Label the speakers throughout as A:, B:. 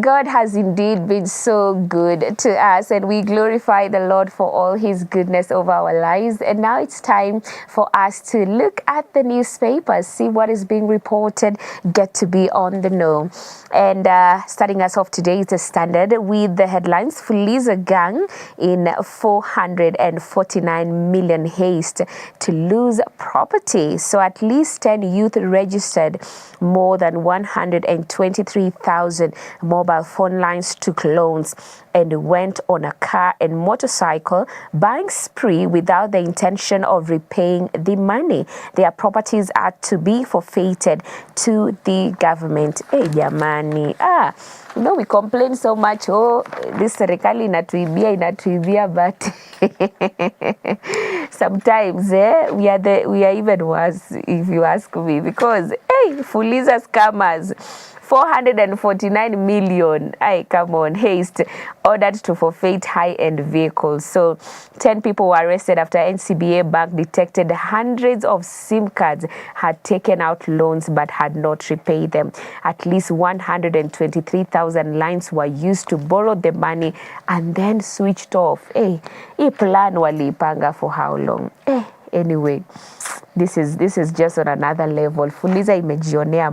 A: God has indeed been so good to us, and we glorify the Lord for all his goodness over our lives. And now it's time for us to look at the newspapers, see what is being reported, get to be on the know. And starting us off today is the Standard with the headlines: Fuliza gang in 449 million haste to lose property. So at least 10 youth registered, more than 123,000 mobile phone lines took loans and went on a car and motorcycle buying spree without the intention of repaying the money. Their properties are to be forfeited to the government. Hey, jamani. We complain so much, this serikali inatuibia, but sometimes we are even worse, if you ask me, because Fuliza scammers, 449 million, come on, haste, ordered to forfeit high-end vehicles. So 10 people were arrested after NCBA Bank detected hundreds of SIM cards had taken out loans but had not repaid them. At least 123,000 lines were used to borrow the money and then switched off. Hii plan walipanga for how long? Anyway, this is just on another level. Fuliza imejionea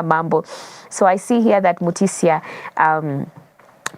A: mambo. So I see here that Mutisia,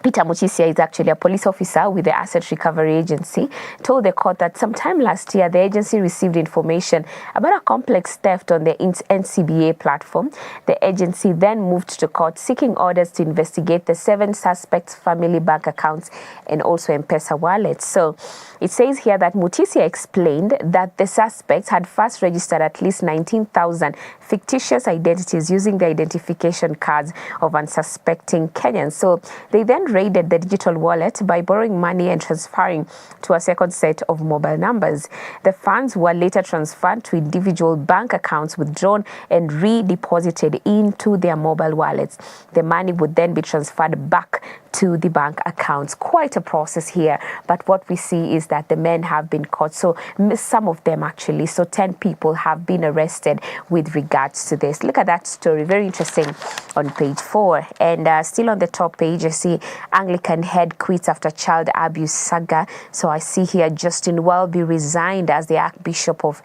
A: Peter Mutisia is actually a police officer with the Asset Recovery Agency, told the court that sometime last year the agency received information about a complex theft on the NCBA platform. The agency then moved to court seeking orders to investigate the 7 suspects' family bank accounts and also M-Pesa wallets. So it says here that Mutisia explained that the suspects had first registered at least 19,000 fictitious identities using the identification cards of unsuspecting Kenyans. So they then raided the digital wallet by borrowing money and transferring to a second set of mobile numbers. The funds were later transferred to individual bank accounts, withdrawn and redeposited into their mobile wallets. The money would then be transferred back to the bank accounts. Quite a process here, but what we see is that the men have been caught. So some of them actually, so 10 people have been arrested with regards to this. Look at that story, very interesting, on page 4. And still on the top page, I see Anglican head quits after child abuse saga. So I see here Justin Welby resigned as the Archbishop of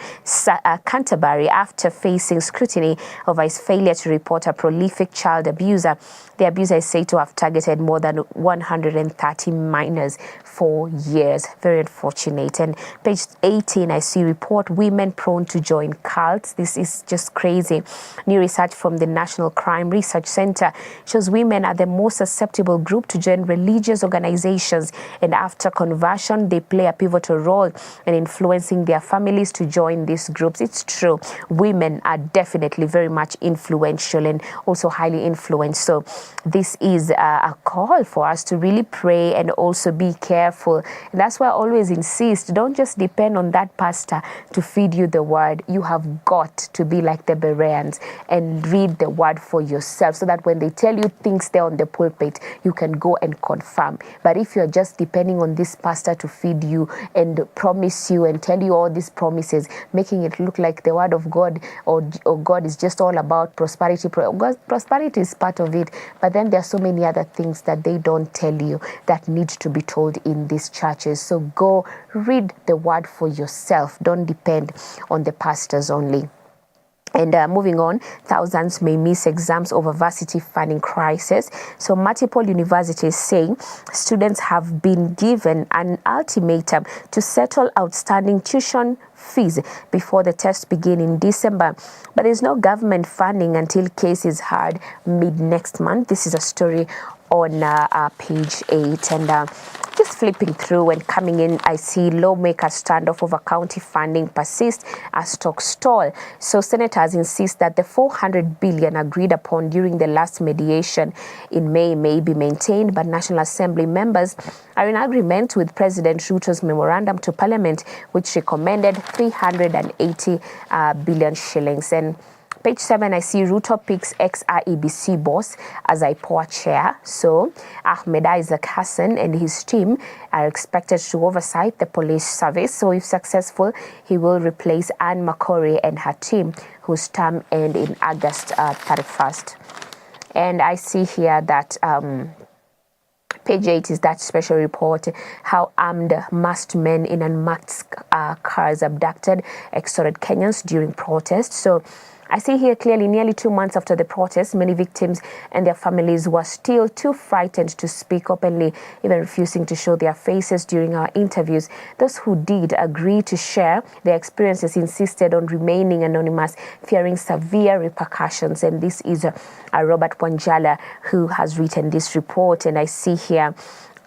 A: Canterbury after facing scrutiny over his failure to report a prolific child abuser. The abuser is said to have targeted more than 130 minors for years. Very unfortunate. And page 18, I see report women prone to join cults. This is just crazy. New research from the National Crime Research Center shows women are the most susceptible group to join religious organizations, and after conversion they play a pivotal role in influencing their families to join these groups. It's true, women are definitely very much influential and also highly influenced. So this is a call for us to really pray and also be careful. And that's why I always insist, don't just depend on that pastor to feed you the word. You have got to be like the Bereans and read the word for yourself, so that when they tell you things there on the pulpit, you can go and confirm. But if you're just depending on this pastor to feed you and promise you and tell you all these promises, making it look like the word of God or God is just all about prosperity. Prosperity is part of it, but then there are so many other things that they don't tell you that need to be told in these churches. So go read the word for yourself. Don't depend on the pastors only. And moving on, thousands may miss exams over varsity funding crisis. So multiple universities saying students have been given an ultimatum to settle outstanding tuition fees before the tests begin in December. But there's no government funding until case is heard mid next month. This is a story on page 8. And just flipping through and coming in, I see lawmakers standoff over county funding persist as talks stall. So senators insist that the 400 billion agreed upon during the last mediation in May be maintained, but National Assembly members are in agreement with President Ruto's memorandum to Parliament, which recommended 380 billion shillings. And page 7, I see Ruto picks ex-IEBC boss as IPOA chair. So Ahmed Isaac Hassan and his team are expected to oversight the police service. So if successful, he will replace Anne Makori and her team, whose term end in August 31st. And I see here that page 8 is that special report, how armed masked men in unmarked cars abducted, extorted Kenyans during protests. So I see here clearly nearly 2 months after the protest, many victims and their families were still too frightened to speak openly, even refusing to show their faces during our interviews. Those who did agree to share their experiences insisted on remaining anonymous, fearing severe repercussions. And this is Robert Wanjala who has written this report. And I see here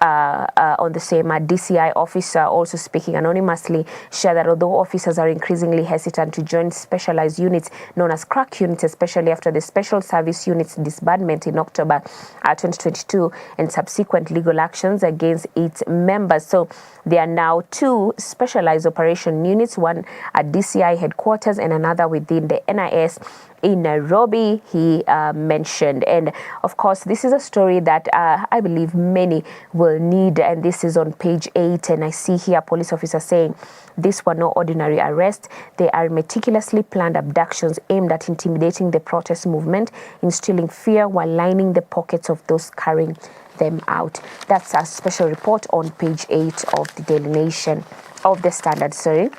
A: on the same DCI officer also speaking anonymously, shared that although officers are increasingly hesitant to join specialized units known as crack units, especially after the special service units disbandment in October 2022 and subsequent legal actions against its members. So there are now 2 specialized operation units, one at DCI headquarters and another within the NIS in Nairobi, he mentioned. And of course, this is a story that I believe many will need, and this is on page 8. And I see here police officer saying these were no ordinary arrests. They are meticulously planned abductions aimed at intimidating the protest movement, instilling fear while lining the pockets of those carrying them out. That's a special report on page 8 of the Daily Nation, of the Standard, sorry.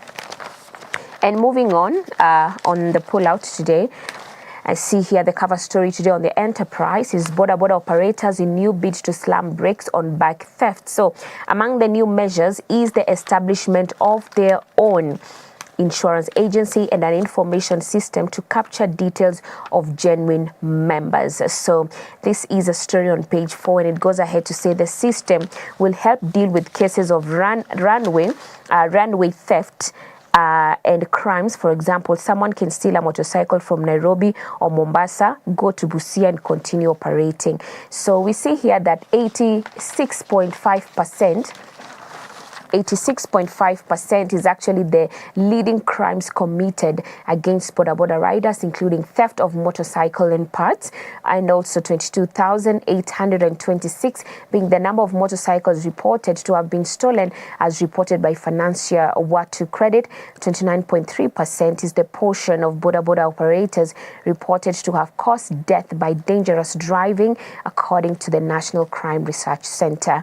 A: And moving on the pullout today, I see here the cover story today on the Enterprise is border operators in new bid to slam brakes on bike theft. So among the new measures is the establishment of their own insurance agency and an information system to capture details of genuine members. So this is a story on page 4, and it goes ahead to say the system will help deal with cases of runway theft and crimes. For example, someone can steal a motorcycle from Nairobi or Mombasa, go to Busia and continue operating. So we see here that 86.5% is actually the leading crimes committed against border riders, including theft of motorcycle and parts, and also 22,826 being the number of motorcycles reported to have been stolen, as reported by Financial Watu Credit. 29.3% is the portion of border operators reported to have caused death by dangerous driving, according to the National Crime Research Center.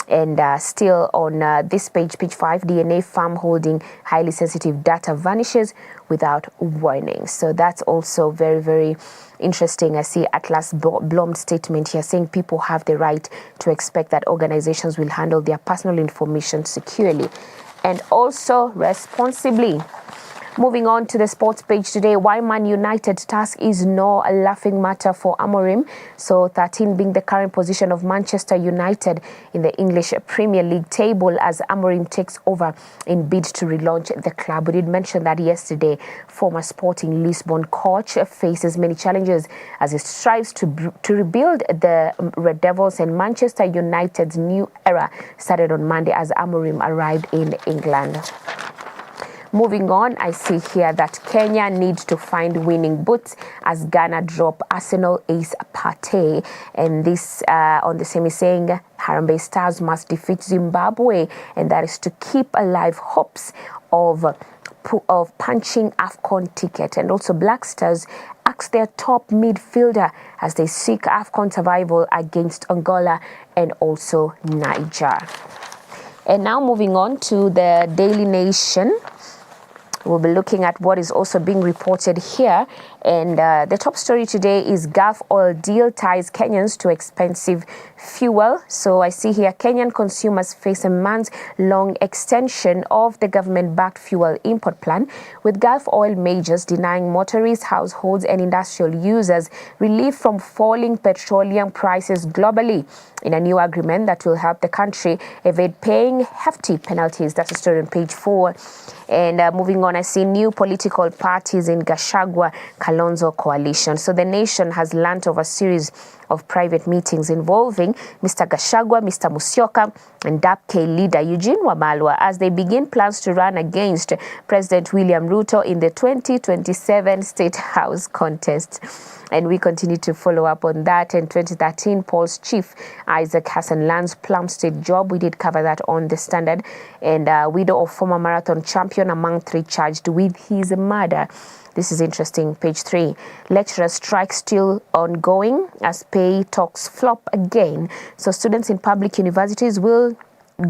A: And still on this page 5, DNA farm holding highly sensitive data vanishes without warning. So that's also very, very interesting. I see Atlas Blom's statement here saying people have the right to expect that organizations will handle their personal information securely and also responsibly. Moving on to the sports page today, why Man United task is no laughing matter for Amorim. So 13 being the current position of Manchester United in the English Premier League table as Amorim takes over in bid to relaunch the club. We did mention that yesterday. Former Sporting Lisbon coach faces many challenges as he strives to rebuild the Red Devils, and Manchester United's new era started on Monday as Amorim arrived in England. Moving on, I see here that Kenya needs to find winning boots as Ghana drop Arsenal ace Partey. And this on the same is saying Harambee Stars must defeat Zimbabwe, and that is to keep alive hopes of punching AFCON ticket. And also Black Stars ask their top midfielder as they seek AFCON survival against Angola and also Niger. And now moving on to the Daily Nation. We'll be looking at what is also being reported here. And the top story today is Gulf oil deal ties Kenyans to expensive fuel. So I see here Kenyan consumers face a months-long extension of the government-backed fuel import plan, with Gulf oil majors denying motorists, households and industrial users relief from falling petroleum prices globally in a new agreement that will help the country evade paying hefty penalties. That's a story on page 4. And moving on, I see new political parties in Gachagua Kalonzo coalition. So the Nation has learnt of a series of private meetings involving Mr. Gachagua, Mr. Musyoka, and DAP-K leader Eugene Wamalwa as they begin plans to run against President William Ruto in the 2027 State House contest. And we continue to follow up on that. In 2013, Paul's chief, Isaac Hassan, lands Plum State job. We did cover that on the Standard. And widow of former marathon champion among 3 charged with his murder. This is interesting. Page 3. Lecturer strike still ongoing as pay talks flop again. So students in public universities will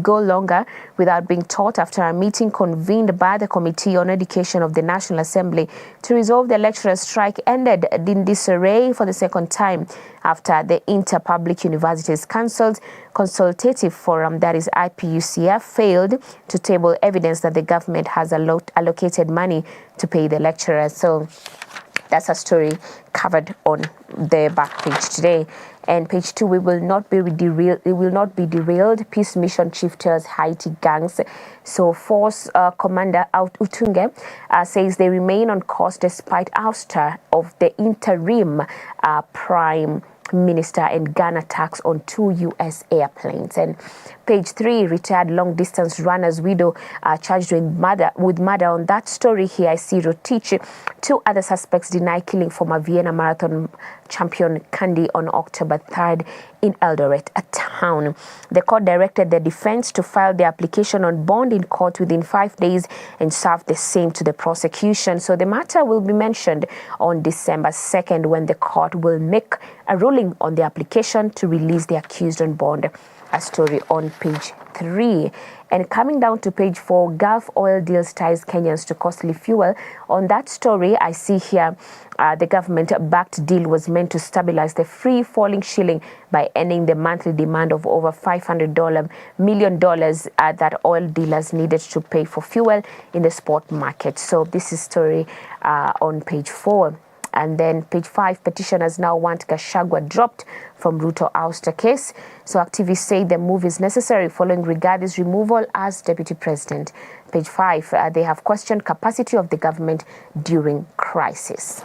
A: go longer without being taught after a meeting convened by the Committee on Education of the National Assembly to resolve the lecturer strike ended in disarray for the second time after the Inter-Public Universities Council's Consultative Forum, that is IPUCF, failed to table evidence that the government has allocated money to pay the lecturers. So that's a story covered on the back page today. And page 2, we will not be derailed. It will not be derailed. Peace mission chief tells Haiti gangs. So force commander Out Utunge says they remain on course despite ouster of the interim prime minister and gun attacks on 2 U.S. airplanes. And page 3, retired long-distance runner's widow charged with murder. On that story here, I see Rotich. 2 other suspects deny killing former Vienna Marathon champion Candy on October 3rd in Eldoret, a town. The court directed the defense to file the application on bond in court within 5 days and serve the same to the prosecution. So the matter will be mentioned on December 2nd when the court will make a ruling on the application to release the accused on bond. A story on page 3. And coming down to page 4, Gulf oil deals ties Kenyans to costly fuel. On that story, I see here the government-backed deal was meant to stabilize the free-falling shilling by ending the monthly demand of over $500 million that oil dealers needed to pay for fuel in the spot market. So this is story on page 4. And then page 5, petitioners now want Gachagua dropped from Ruto ouster case. So activists say the move is necessary following Rigath's removal as deputy president. Page 5, they have questioned capacity of the government during crisis.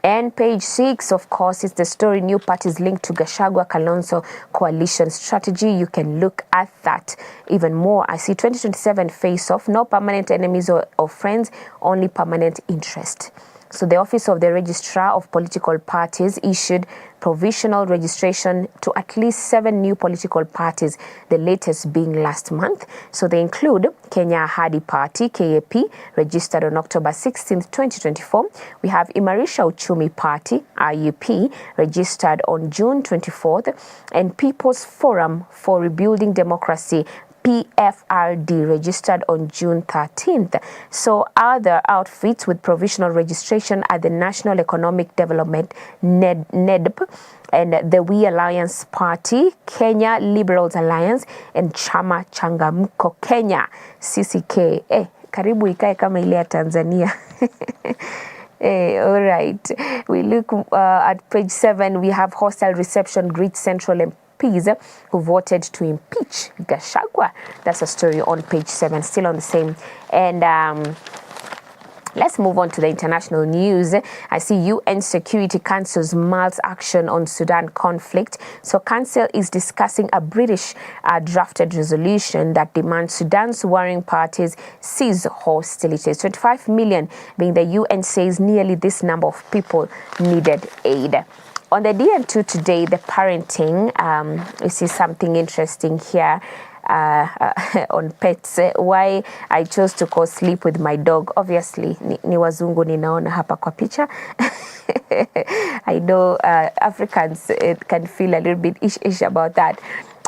A: And page 6, of course, is the story new parties linked to Gachagua Kalonzo coalition strategy. You can look at that even more. I see 2027 face-off, no permanent enemies or friends, only permanent interest. So the Office of the Registrar of Political Parties issued provisional registration to at least 7 new political parties, the latest being last month. So they include Kenya Ahadi Party, KAP, registered on October 16, 2024. We have Imarisha Uchumi Party, IUP, registered on June 24th, and People's Forum for Rebuilding Democracy, PFRD, registered on June 13th. So other outfits with provisional registration are the National Economic Development, NEDP, and the We Alliance Party, Kenya Liberals Alliance, and Chama Changamko Kenya, CCK. Karibu ikae kama ile ya Tanzania. All right. We look at page 7. We have hostile reception greets Central MPs who voted to impeach Gachagua. That's a story on page 7, still on the same. And let's move on to the international news. I see UN Security Council's Mal's action on Sudan conflict. So Council is discussing a British drafted resolution that demands Sudan's warring parties cease hostilities. 25 million being the UN says nearly this number of people needed aid. On the DN2 today, the parenting, you see something interesting here. On pets, why I chose to co-sleep with my dog. Obviously ni wazungu ninaona hapa kwa picha. I know Africans can feel a little bit ish about that,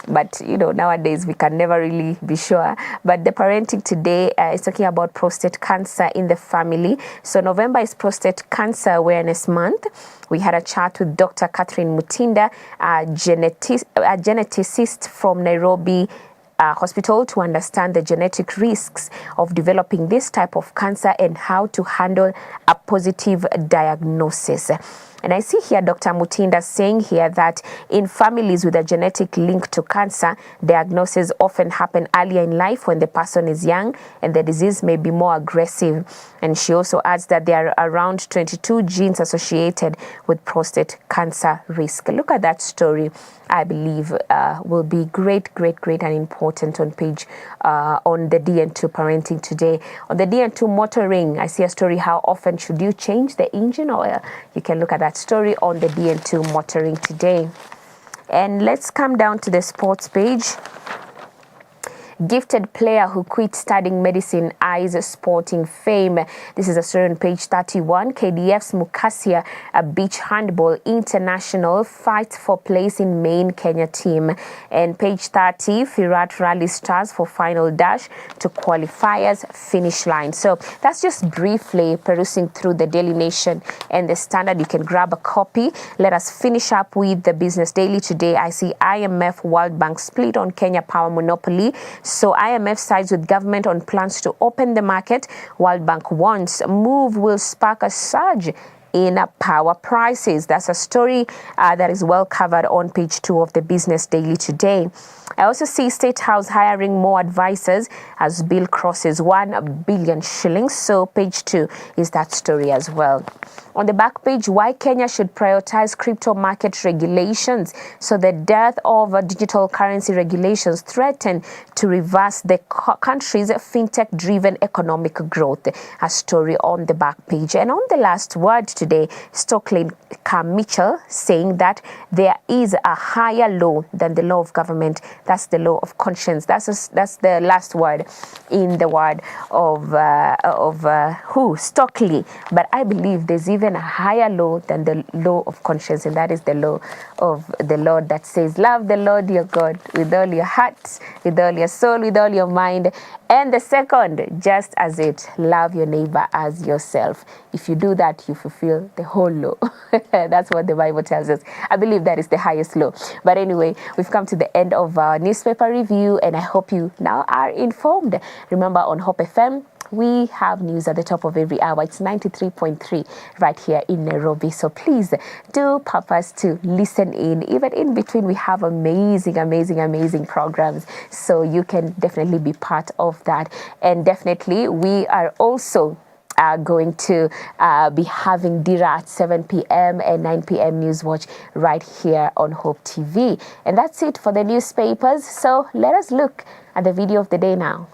A: but you know, nowadays we can never really be sure. But the parenting today is talking about prostate cancer in the family. So November is Prostate Cancer Awareness Month. We had a chat with Dr. Catherine Mutinda, a geneticist from Nairobi hospital, to understand the genetic risks of developing this type of cancer and how to handle a positive diagnosis. And I see here Dr. Mutinda saying here that in families with a genetic link to cancer, diagnoses often happen earlier in life when the person is young and the disease may be more aggressive. And she also adds that there are around 22 genes associated with prostate cancer risk. Look at that story. I believe will be great and important on page on the DN2 parenting today. On the DN2 motoring, I see a story, how often should you change the engine oil? You can look at that story on the DN2 motoring today. And let's come down to the sports page. Gifted player who quit studying medicine eyes sporting fame. This is a story on page 31. KDF's Mukasia, a beach handball international, fights for place in main Kenya team. And page 30, Firat rally stars for final dash to qualifiers finish line. So that's just briefly perusing through the Daily Nation and the Standard. You can grab a copy. Let us finish up with the Business Daily today. I see IMF World Bank split on Kenya power monopoly. So IMF sides with government on plans to open the market. World Bank wants move will spark a surge in power prices. That's a story that is well covered on page 2 of the Business Daily today. I also see State House hiring more advisors as bill crosses 1 billion shillings. So page 2 is that story as well. On the back page, why Kenya should prioritize crypto market regulations. So the death of digital currency regulations threaten to reverse the country's fintech-driven economic growth. A story on the back page. And on the last word today, Stokely Mitchell saying that there is a higher law than the law of government. That's the law of conscience. That's the last word in the word of Stokely. But I believe there's even a higher law than the law of conscience, and that is the law of the Lord that says, love the Lord your God with all your heart, with all your soul, with all your mind. And the second, just as it, love your neighbor as yourself. If you do that, you fulfill the whole law. That's what the Bible tells us. I believe that is the highest law. But anyway, we've come to the end of our newspaper review, and I hope you now are informed. Remember, on Hope FM, we have news at the top of every hour. It's 93.3 right here in Nairobi. So please do purpose to listen in. Even in between, we have amazing programs. So you can definitely be part of that. And definitely, we are also going to be having Dira at 7 p.m. and 9 p.m. News Watch right here on Hope TV. And that's it for the newspapers. So let us look at the video of the day now.